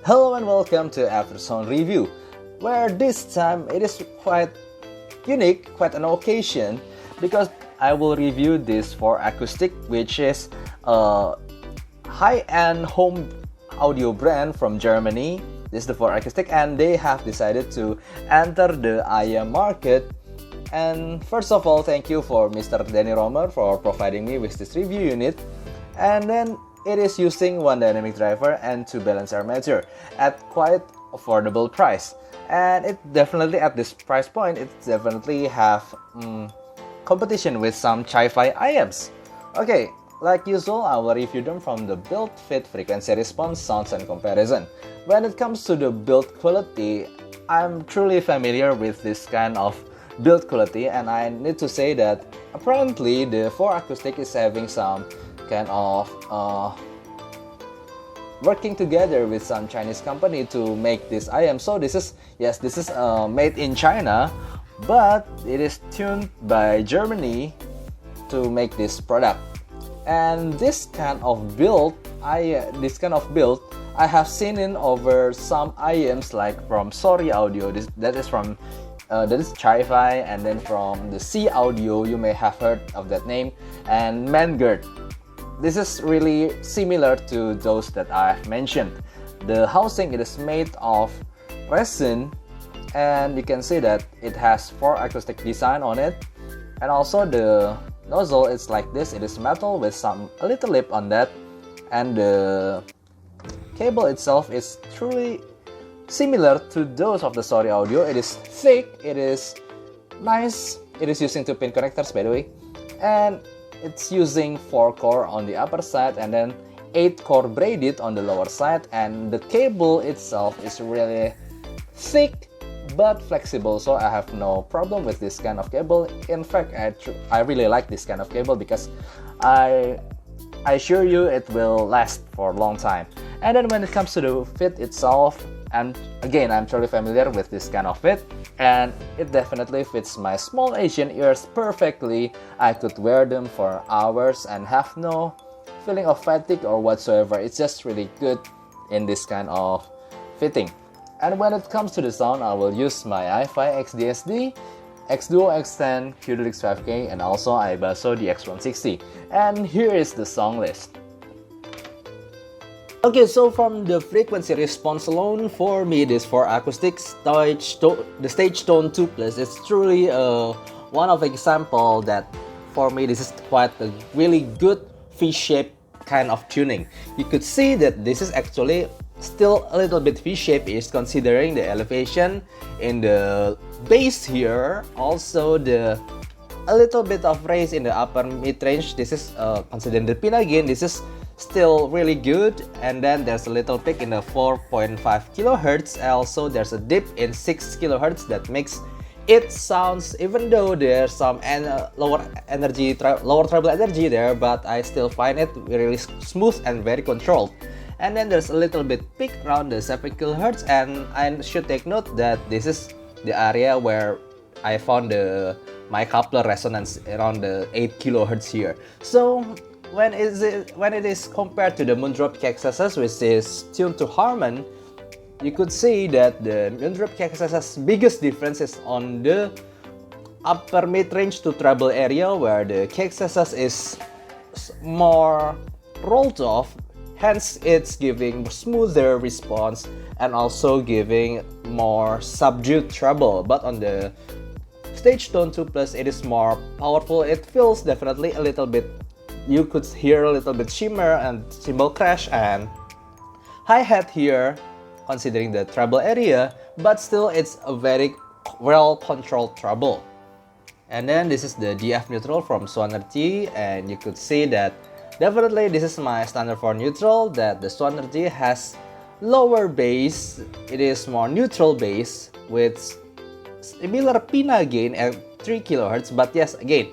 Hello and welcome to Aftersound Review, where this time it is quite unique, quite an occasion, because I will review this for Acoustic, which is a high-end home audio brand from Germany. This is the for Acoustic, and they have decided to enter the IM market. And first of all, thank you for Mr. Danny Rommer for providing me with this review unit. And then it is using one dynamic driver and two balance armature at quite affordable price. And it definitely at this price point, it definitely have competition with some Chi-Fi IMs. Okay, like usual, I will review them from the build, fit, frequency response, sounds, and comparison. When it comes to the build quality, I'm truly familiar with this kind of build quality, and I need to say that apparently the 4 Acoustic is having some kind of working together with some Chinese company to make this IM. So this is made in China, but it is tuned by Germany to make this product. And this kind of build I have seen in over some IMs like from Sorry Audio. That is Chi-Fi, and then from the C Audio, you may have heard of that name, and Mangert. This is really similar to those that I've mentioned. The housing, it is made of resin, and you can see that it has 4 acoustic design on it, and also the nozzle is like this. It is metal with a little lip on that, and the cable itself is truly similar to those of the Sorry Audio. It is thick, it is nice, it is using 2-pin connectors by the way, and it's using 4 core on the upper side and then 8 core braided on the lower side, and the cable itself is really thick but flexible, so I have no problem with this kind of cable. In fact, I really like this kind of cable because I assure you it will last for a long time. And then when it comes to the fit itself, and again, I'm truly familiar with this kind of fit, and it definitely fits my small Asian ears perfectly. I could wear them for hours and have no feeling of fatigue or whatsoever. It's just really good in this kind of fitting. And when it comes to the sound, I will use my i5 XDSD, X-Duo X10, Q-Delix 5K, and also iBasso the X160. And here is the song list. Okay, so from the frequency response alone, for me, this for Acoustic the Stagetone 2 Plus is truly one of example that for me this is quite a really good V-shaped kind of tuning. You could see that this is actually still a little bit V-shaped, is considering the elevation in the bass here, also a little bit of raise in the upper mid-range. This is considering the pinna gain, this is still really good, and then there's a little peak in the 4.5 kilohertz. Also there's a dip in 6 kilohertz that makes it sounds, even though there's some lower treble energy there, but I still find it really smooth and very controlled. And then there's a little bit peak around the 7 kilohertz, and I should take note that this is the area where I found my coupler resonance around the 8 kilohertz here. So when it is compared to the Moondrop KXXS, which is tuned to Harman, you could see that the Moondrop KXXS biggest difference is on the upper mid-range to treble area, where the KXXS is more rolled off, hence it's giving smoother response and also giving more subdued treble. But on the Stagetone 2 Plus, it is more powerful. It feels definitely a little bit, you could hear a little bit shimmer and cymbal crash and hi-hat here, considering the treble area, but still it's a very well-controlled treble. And then this is the DF neutral from Swanergy, and you could see that definitely this is my standard for neutral, that the Swanergy has lower bass, it is more neutral bass with similar pinna gain at 3 kilohertz, but yes, again,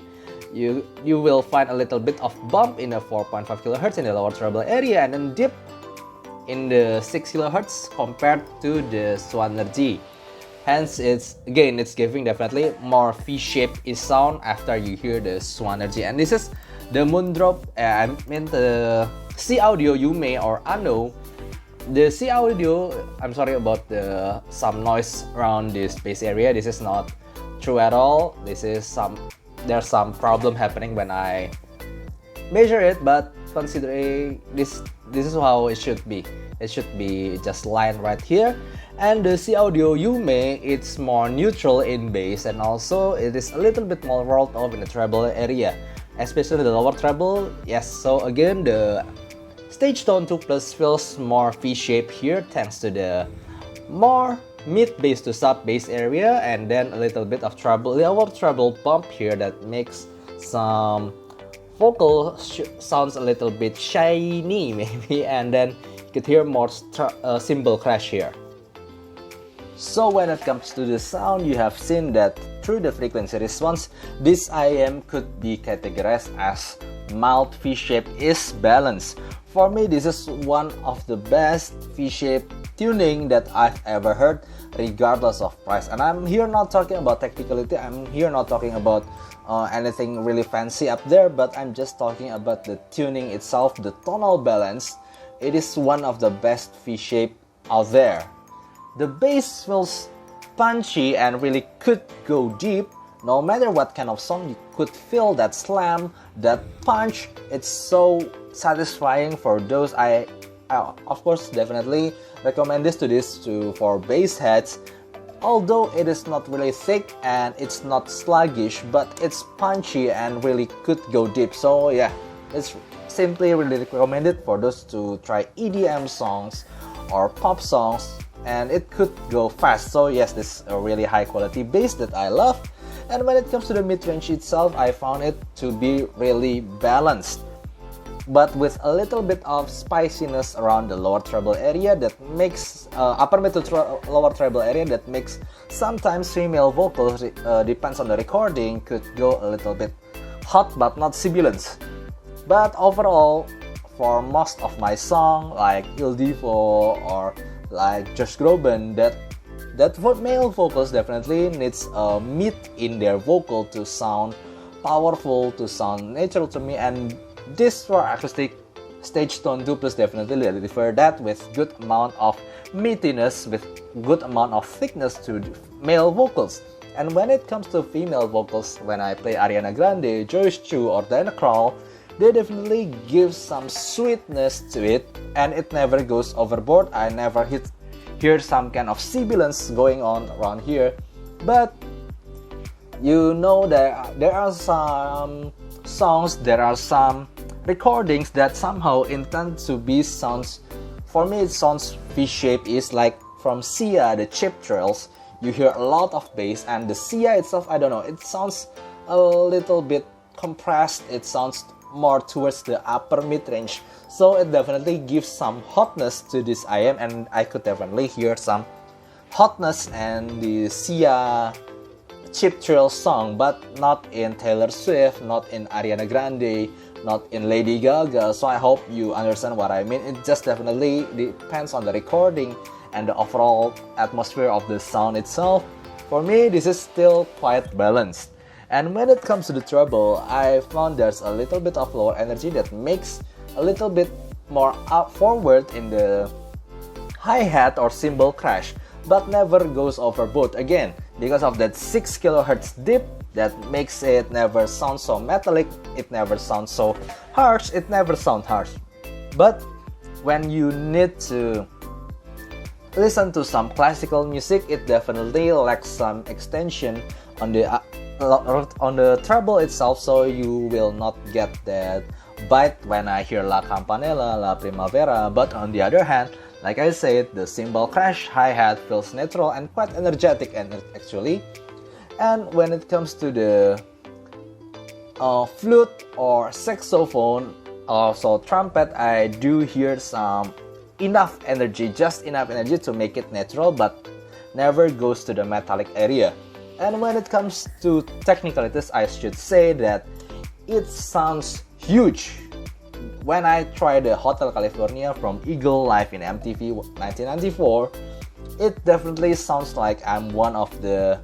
you will find a little bit of bump in the 4.5 kilohertz in the lower treble area, and then dip in the 6 kilohertz compared to the Swanergy. Hence, it's giving definitely more V-shaped sound after you hear the Swanergy. And this is the Moondrop, the C Audio Yume or Ano The C audio, I'm sorry about some noise around this bass area. This is not true at all. There's some problem happening when I measure it, but considering this is how it should be. It should be just line right here. And the C audio Yume, it's more neutral in bass, and also it is a little bit more rolled off in the treble area, especially the lower treble. Yes, so again the Stagetone 2 Plus feels more V-shaped here thanks to the more mid bass to sub bass area, and then a little bit of treble, lower treble bump here that makes some vocal sounds a little bit shiny maybe, and then you could hear more cymbal crash here. So when it comes to the sound, you have seen that through the frequency response, this IM could be categorized as mild V-shape is balanced. For me, this is one of the best V-shape tuning that I've ever heard, regardless of price. And I'm here not talking about technicality, I'm here not talking about anything really fancy up there, but I'm just talking about the tuning itself, the tonal balance. It is one of the best V-shape out there. The bass feels punchy and really could go deep. No matter what kind of song, you could feel that slam, that punch. It's so satisfying for those. I of course definitely recommend this for bass heads. Although it is not really thick and it's not sluggish, but it's punchy and really could go deep. So yeah, it's simply really recommended for those to try EDM songs or pop songs, and it could go fast. So yes, this is a really high quality bass that I love. And when it comes to the mid-range itself, I found it to be really balanced, but with a little bit of spiciness around the lower treble area that makes upper mid to lower treble area that makes sometimes female vocals, depends on the recording, could go a little bit hot but not sibilant. But overall, for most of my song like Il Divo or like Josh Groban, that male vocals definitely needs a mid in their vocal to sound powerful, to sound natural to me, and this for Acoustic Stagetone 2 Plus definitely deliver that with good amount of meatiness, with good amount of thickness to male vocals. And when it comes to female vocals, when I play Ariana Grande, Joyce Chu or Diana Krall, they definitely give some sweetness to it, and it never goes overboard. I never hear some kind of sibilance going on around here. But you know, there are some songs, there are some recordings that somehow intend to be sounds. For me, it sounds V-shape is like from Sia, the Chip Trails. You hear a lot of bass, and the Sia itself, I don't know, it sounds a little bit compressed. It sounds more towards the upper mid-range, so it definitely gives some hotness to this IM, and I could definitely hear some hotness and the Sia Chip Thrill song, but not in Taylor Swift, not in Ariana Grande, not in Lady Gaga. So I hope you understand what I mean. It just definitely depends on the recording and the overall atmosphere of the sound itself. For me, this is still quite balanced. And when it comes to the treble, I found there's a little bit of lower energy that makes a little bit more up forward in the hi-hat or cymbal crash, but never goes overboard again because of that 6 kHz dip that makes it never sound so metallic, it never sounds so harsh, it never sounds harsh. But when you need to listen to some classical music, it definitely lacks some extension on the treble itself, so you will not get that bite when I hear La Campanella, La Primavera. But on the other hand, like I said, the cymbal crash hi-hat feels natural and quite energetic actually. And when it comes to the flute or saxophone, also trumpet, I do hear some enough energy, just enough energy to make it natural, but never goes to the metallic area. And when it comes to technicalities, I should say that it sounds huge. When I tried the Hotel California from Eagle live in MTV 1994, it definitely sounds like I'm one of the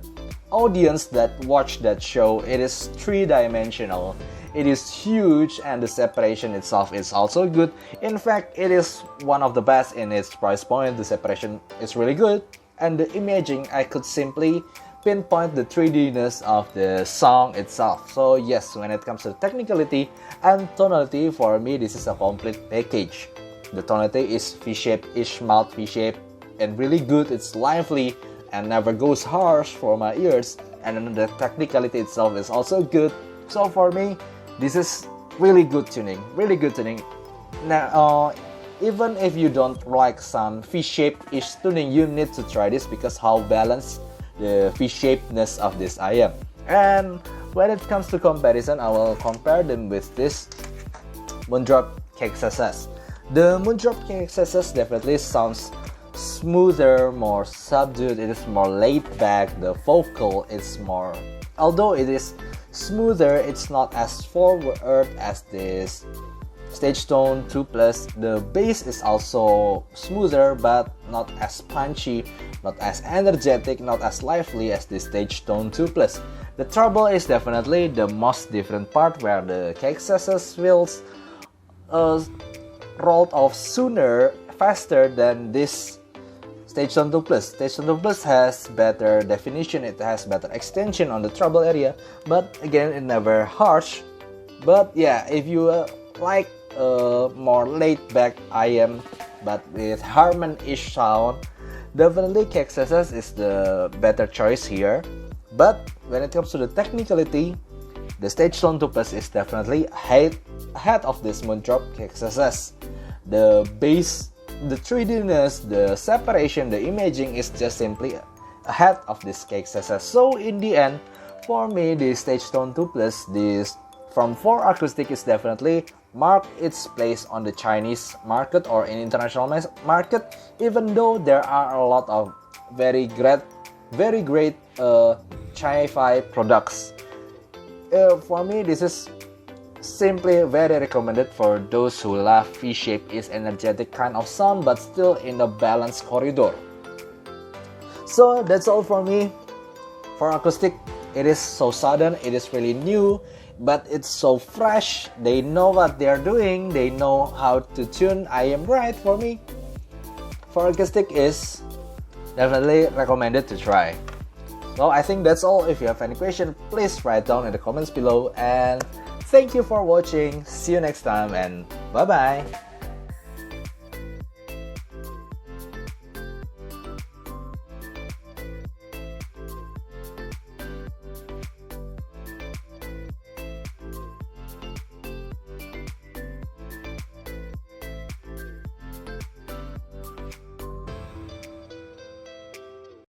audience that watched that show. It is three-dimensional. it is huge, and the separation itself is also good. In fact, it is one of the best in its price point. The separation is really good, and the imaging, I could simply pinpoint the 3D-ness of the song itself. So yes, when it comes to technicality and tonality, for me this is a complete package. The tonality is V-shaped, each mouth V-shaped, and really good. It's lively and never goes harsh for my ears, and then the technicality itself is also good. So for me, this is really good tuning, really good tuning. Now, even if you don't like some V-shaped-ish tuning, you need to try this because how balanced the V-shapedness of this I am. And when it comes to comparison, I will compare them with this Moondrop KXXS. The Moondrop KXXS definitely sounds smoother, more subdued, it is more laid back. The vocal is more, although it is smoother, it's not as forward as this Stagetone 2 Plus. The bass is also smoother but not as punchy, not as energetic, not as lively as the Stagetone 2 Plus. The treble is definitely the most different part, where the KXXS feels rolled off sooner, faster than this Stagetone 2 Plus. Stagetone 2 Plus has better definition, it has better extension on the treble area, but again, it never harsh. But yeah, if you like more laid back I am, but with harmon-ish sound, definitely KXXS is the better choice here. But when it comes to the technicality, the Stagetone 2 Plus is definitely ahead of this Moondrop KXXS. The bass, the 3D-ness, the separation, the imaging is just simply ahead of this KXXS. So in the end, for me, the Stagetone 2 Plus, this from 4 acoustic, is definitely mark its place on the Chinese market or in international market, even though there are a lot of very great Chi-Fi products. For me, this is simply very recommended for those who love V-shaped, is energetic kind of sound but still in a balanced corridor. So that's all for me. For acoustic, it is so sudden, it is really new, but it's so fresh. They know what they're doing, they know how to tune. I am right. For me, for acoustic is definitely recommended to try. So I think that's all. If you have any question, please write down in the comments below, and thank you for watching. See you next time, and bye bye.